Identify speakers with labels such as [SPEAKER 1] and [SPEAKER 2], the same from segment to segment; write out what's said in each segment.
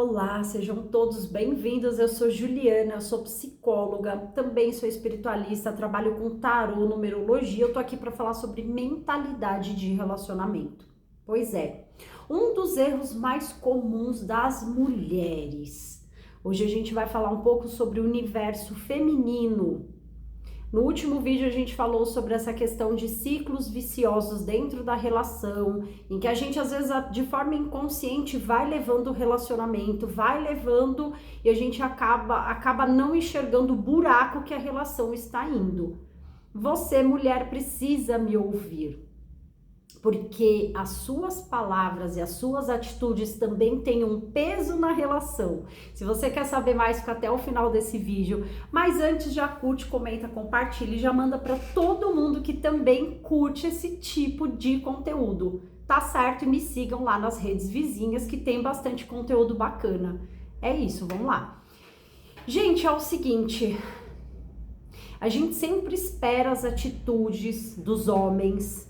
[SPEAKER 1] Olá, sejam todos bem-vindos. Eu sou Juliana, eu sou psicóloga, também sou espiritualista, trabalho com tarô, numerologia. Eu tô aqui para falar sobre mentalidade de relacionamento. Pois é, um dos erros mais comuns das mulheres. Hoje a gente vai falar um pouco sobre o universo feminino. No último vídeo a gente falou sobre essa questão de ciclos viciosos dentro da relação, em que a gente às vezes de forma inconsciente vai levando o relacionamento, vai levando e a gente acaba não enxergando o buraco que a relação está indo. Você, mulher, precisa me ouvir, porque as suas palavras e as suas atitudes também têm um peso na relação. Se você quer saber mais, fica até o final desse vídeo. Mas antes, já curte, comenta, compartilha e já manda para todo mundo que também curte esse tipo de conteúdo. Tá certo? E me sigam lá nas redes vizinhas que tem bastante conteúdo bacana. É isso, vamos lá. Gente, é o seguinte, a gente sempre espera as atitudes dos homens.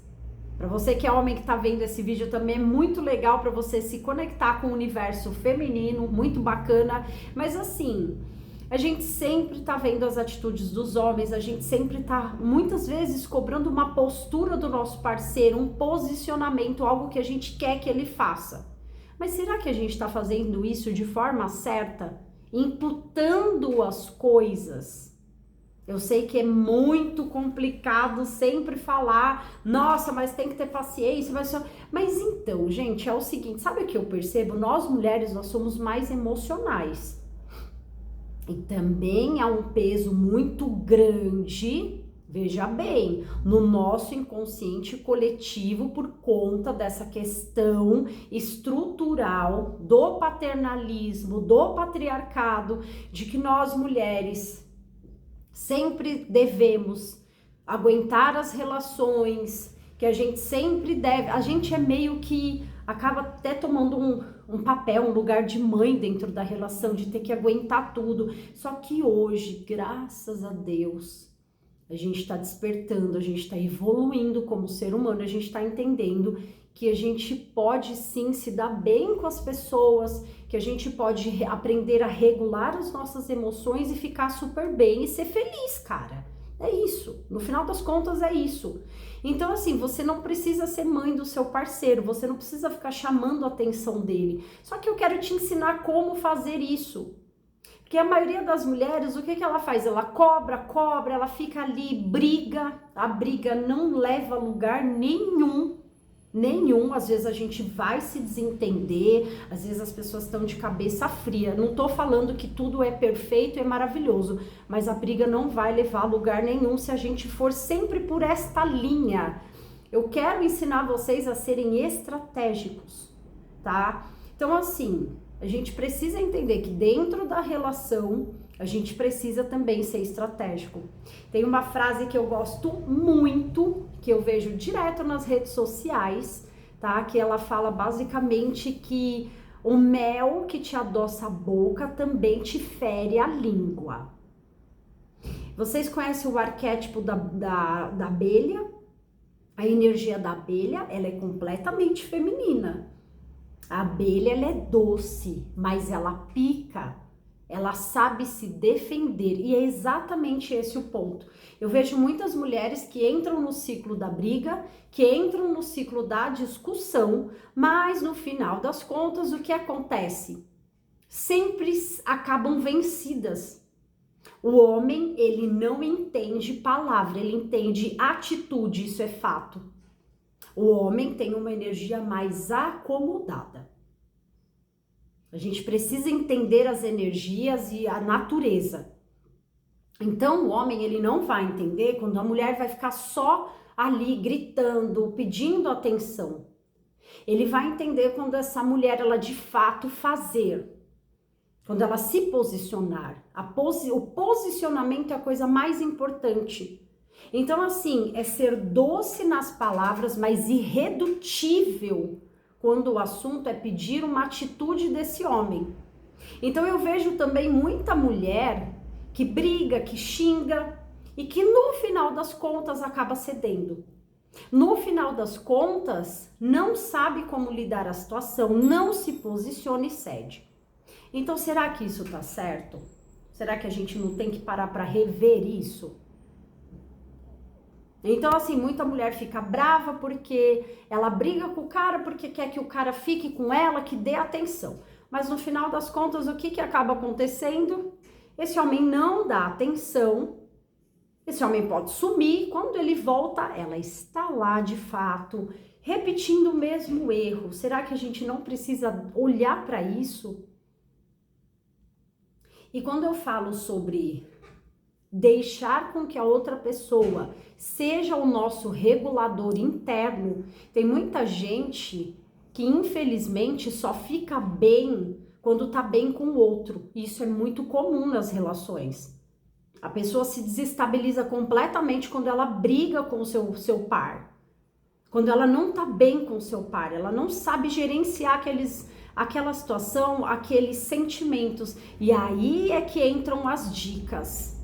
[SPEAKER 1] Para você que é homem que tá vendo esse vídeo também é muito legal para você se conectar com o universo feminino, muito bacana. Mas assim, a gente sempre tá vendo as atitudes dos homens, a gente sempre tá muitas vezes cobrando uma postura do nosso parceiro, um posicionamento, algo que a gente quer que ele faça. Mas será que a gente tá fazendo isso de forma certa? Imputando as coisas? Eu sei que é muito complicado sempre falar, nossa, mas tem que ter paciência, mas então, gente, é o seguinte, sabe o que eu percebo? Nós mulheres, nós somos mais emocionais. E também há um peso muito grande, veja bem, no nosso inconsciente coletivo por conta dessa questão estrutural do paternalismo, do patriarcado, de que nós mulheres sempre devemos aguentar as relações, que a gente sempre deve, a gente é meio que acaba até tomando um papel, um lugar de mãe dentro da relação, de ter que aguentar tudo. Só que hoje, graças a Deus, a gente está despertando, a gente está evoluindo como ser humano, a gente está entendendo que a gente pode sim se dar bem com as pessoas, que a gente pode aprender a regular as nossas emoções e ficar super bem e ser feliz, cara. É isso. No final das contas é isso. Então assim, você não precisa ser mãe do seu parceiro, você não precisa ficar chamando a atenção dele. Só que eu quero te ensinar como fazer isso. Porque a maioria das mulheres, o que ela faz? Ela cobra, ela fica ali, briga. A briga não leva a lugar nenhum. Às vezes a gente vai se desentender, às vezes as pessoas estão de cabeça fria. Não tô falando que tudo é perfeito e maravilhoso, mas a briga não vai levar a lugar nenhum se a gente for sempre por esta linha. Eu quero ensinar vocês a serem estratégicos, tá? Então assim, a gente precisa entender que dentro da relação a gente precisa também ser estratégico. Tem uma frase que eu gosto muito, que eu vejo direto nas redes sociais, tá? Que ela fala basicamente que o mel que te adoça a boca também te fere a língua. Vocês conhecem o arquétipo da abelha? A energia da abelha, ela é completamente feminina. A abelha, ela é doce, mas ela pica. Ela sabe se defender e é exatamente esse o ponto. Eu vejo muitas mulheres que entram no ciclo da briga, que entram no ciclo da discussão, mas no final das contas o que acontece? Sempre acabam vencidas. O homem, ele não entende palavra, ele entende atitude, isso é fato. O homem tem uma energia mais acomodada. A gente precisa entender as energias e a natureza. Então, o homem, ele não vai entender quando a mulher vai ficar só ali gritando, pedindo atenção. Ele vai entender quando essa mulher, ela de fato fazer. Quando ela se posicionar. O posicionamento é a coisa mais importante. Então, assim, é ser doce nas palavras, mas irredutível quando o assunto é pedir uma atitude desse homem. Então eu vejo também muita mulher que briga, que xinga e que no final das contas acaba cedendo. No final das contas, não sabe como lidar a situação, não se posiciona e cede. Então, será que isso tá certo? Será que a gente não tem que parar para rever isso? Então, assim, muita mulher fica brava porque ela briga com o cara porque quer que o cara fique com ela, que dê atenção. Mas no final das contas, o que acaba acontecendo? Esse homem não dá atenção, esse homem pode sumir, quando ele volta, ela está lá de fato, repetindo o mesmo erro. Será que a gente não precisa olhar para isso? E quando eu falo sobre deixar com que a outra pessoa seja o nosso regulador interno, tem muita gente que infelizmente só fica bem quando tá bem com o outro. Isso é muito comum nas relações. A pessoa se desestabiliza completamente quando ela briga com o seu par. Quando ela não tá bem com o seu par, ela não sabe gerenciar aquela situação, aqueles sentimentos. E aí é que entram as dicas.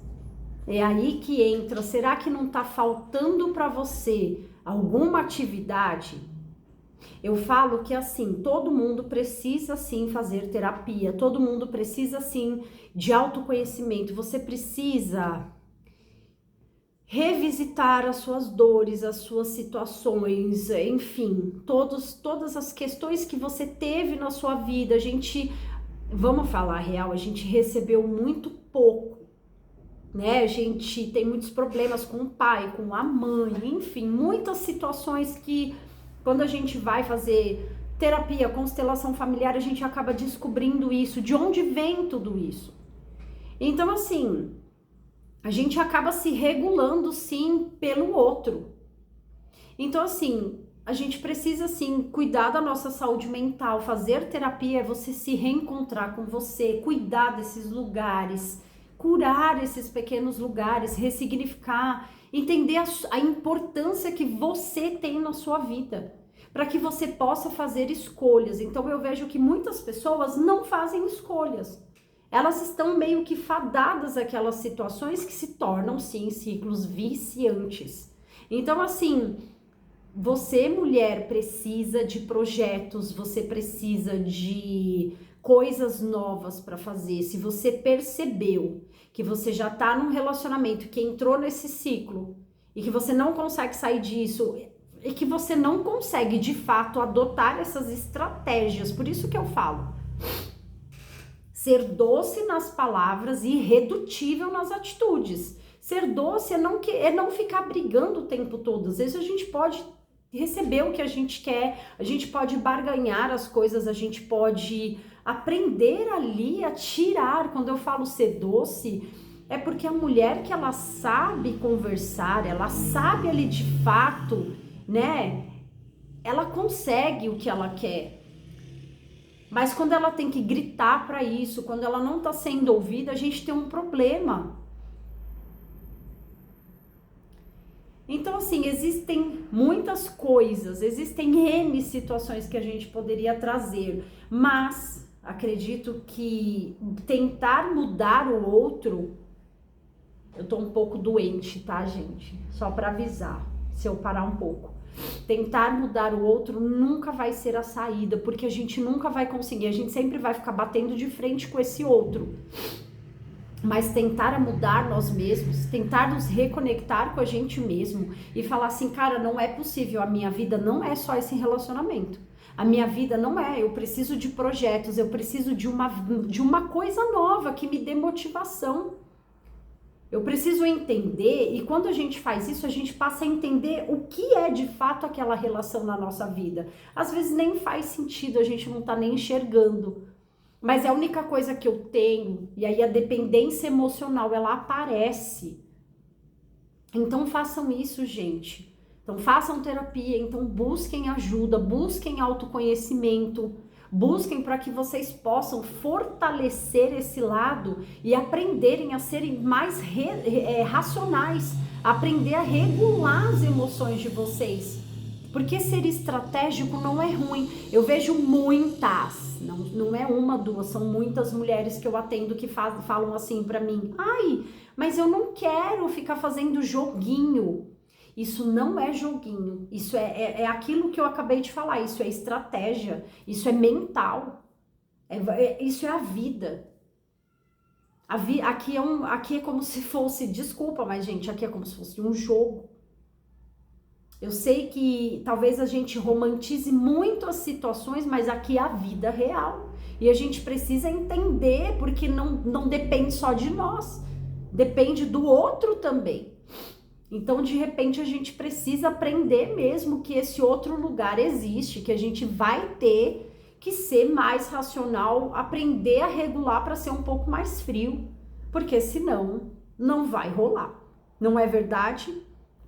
[SPEAKER 1] É aí que entra, será que não tá faltando para você alguma atividade? Eu falo que assim, todo mundo precisa sim fazer terapia, todo mundo precisa sim de autoconhecimento, você precisa revisitar as suas dores, as suas situações, enfim, todas as questões que você teve na sua vida. A gente, vamos falar a real, a gente recebeu muito pouco, né? A gente tem muitos problemas com o pai, com a mãe, enfim, muitas situações que quando a gente vai fazer terapia, constelação familiar, a gente acaba descobrindo isso, de onde vem tudo isso. Então, assim, a gente acaba se regulando, sim, pelo outro. Então, assim, a gente precisa, sim, cuidar da nossa saúde mental. Fazer terapia é você se reencontrar com você, cuidar desses lugares, curar esses pequenos lugares, ressignificar, entender a importância que você tem na sua vida, para que você possa fazer escolhas. Então, eu vejo que muitas pessoas não fazem escolhas. Elas estão meio que fadadas àquelas situações que se tornam, sim, ciclos viciantes. Então, assim, você, mulher, precisa de projetos, você precisa de coisas novas para fazer. Se você percebeu que você já tá num relacionamento, que entrou nesse ciclo e que você não consegue sair disso, e que você não consegue, de fato, adotar essas estratégias, por isso que eu falo, ser doce nas palavras e irredutível nas atitudes. Ser doce é não ficar brigando o tempo todo. Às vezes a gente pode receber o que a gente quer, a gente pode barganhar as coisas, a gente pode aprender ali a tirar. Quando eu falo ser doce, é porque a mulher que ela sabe conversar, ela sabe ali de fato, né? Ela consegue o que ela quer. Mas quando ela tem que gritar para isso, quando ela não tá sendo ouvida, a gente tem um problema. Então, assim, existem muitas coisas, existem N situações que a gente poderia trazer, mas acredito que tentar mudar o outro, eu tô um pouco doente, tá, gente? Só para avisar, se eu parar um pouco. Tentar mudar o outro nunca vai ser a saída, porque a gente nunca vai conseguir, a gente sempre vai ficar batendo de frente com esse outro. Mas tentar mudar nós mesmos, tentar nos reconectar com a gente mesmo e falar assim, cara, não é possível, a minha vida não é só esse relacionamento. A minha vida não é, eu preciso de projetos, eu preciso de uma coisa nova que me dê motivação. Eu preciso entender, e quando a gente faz isso, a gente passa a entender o que é de fato aquela relação na nossa vida. Às vezes nem faz sentido, a gente não tá nem enxergando. Mas é a única coisa que eu tenho, e aí a dependência emocional, ela aparece. Então façam isso, gente. Então façam terapia, então busquem ajuda, busquem autoconhecimento, busquem para que vocês possam fortalecer esse lado e aprenderem a serem mais racionais, aprender a regular as emoções de vocês. Porque ser estratégico não é ruim. Eu vejo muitas, não é uma, duas, são muitas mulheres que eu atendo que falam assim pra mim: ai, mas eu não quero ficar fazendo joguinho. Isso não é joguinho, isso é aquilo que eu acabei de falar, isso é estratégia, isso é mental. Isso é a vida. Aqui é como se fosse, desculpa, mas gente, aqui é como se fosse um jogo. Eu sei que talvez a gente romantize muito as situações, mas aqui é a vida real. E a gente precisa entender, porque não depende só de nós, depende do outro também. Então, de repente, a gente precisa aprender mesmo que esse outro lugar existe, que a gente vai ter que ser mais racional, aprender a regular para ser um pouco mais frio, porque senão não vai rolar. Não é verdade?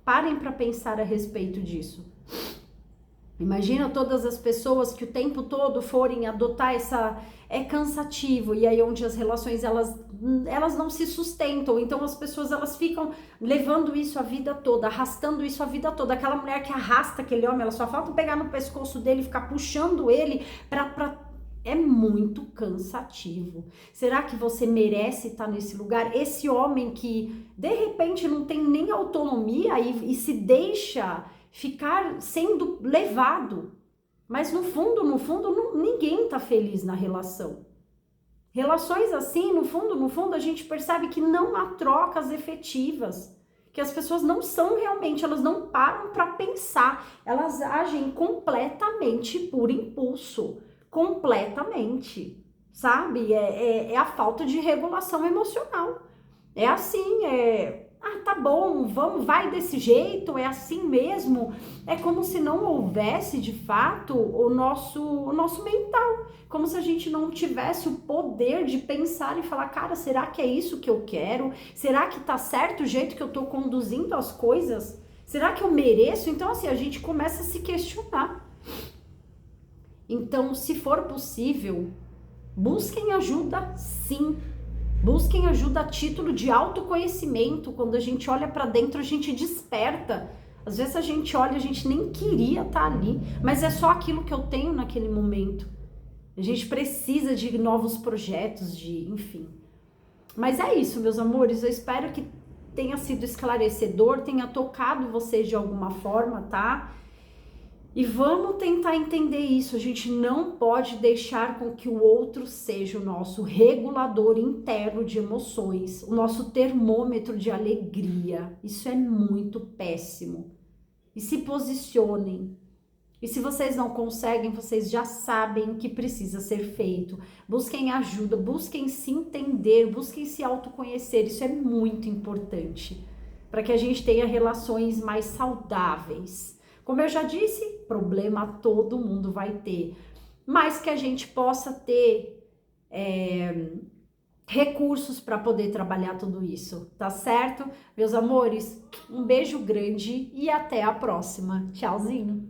[SPEAKER 1] Parem para pensar a respeito disso. Imagina todas as pessoas que o tempo todo forem adotar essa... É cansativo, e aí onde as relações elas não se sustentam, então as pessoas elas ficam levando isso a vida toda, arrastando isso a vida toda. Aquela mulher que arrasta aquele homem, ela só falta pegar no pescoço dele, ficar puxando ele é muito cansativo. Será que você merece estar nesse lugar? Esse homem que de repente não tem nem autonomia e se deixa ficar sendo levado, mas no fundo, ninguém tá feliz na relação. Relações assim, no fundo, a gente percebe que não há trocas efetivas, que as pessoas não são realmente, elas não param para pensar, elas agem completamente por impulso, completamente, sabe? É a falta de regulação emocional. É assim, tá bom, vamos, vai desse jeito, é assim mesmo. É como se não houvesse, de fato, o nosso mental. Como se a gente não tivesse o poder de pensar e falar, cara, será que é isso que eu quero? Será que tá certo o jeito que eu tô conduzindo as coisas? Será que eu mereço? Então, assim, a gente começa a se questionar. Então, se for possível, busquem ajuda, sim. Busquem ajuda a título de autoconhecimento. Quando a gente olha para dentro, a gente desperta. Às vezes a gente olha, a gente nem queria estar ali, mas é só aquilo que eu tenho naquele momento. A gente precisa de novos projetos, enfim. Mas é isso, meus amores. Eu espero que tenha sido esclarecedor, tenha tocado vocês de alguma forma, tá? E vamos tentar entender isso. A gente não pode deixar com que o outro seja o nosso regulador interno de emoções, o nosso termômetro de alegria. Isso é muito péssimo. E se posicionem. E se vocês não conseguem, vocês já sabem o que precisa ser feito. Busquem ajuda, busquem se entender, busquem se autoconhecer. Isso é muito importante para que a gente tenha relações mais saudáveis. Como eu já disse, problema todo mundo vai ter, mas que a gente possa ter recursos para poder trabalhar tudo isso, tá certo? Meus amores, um beijo grande e até a próxima. Tchauzinho!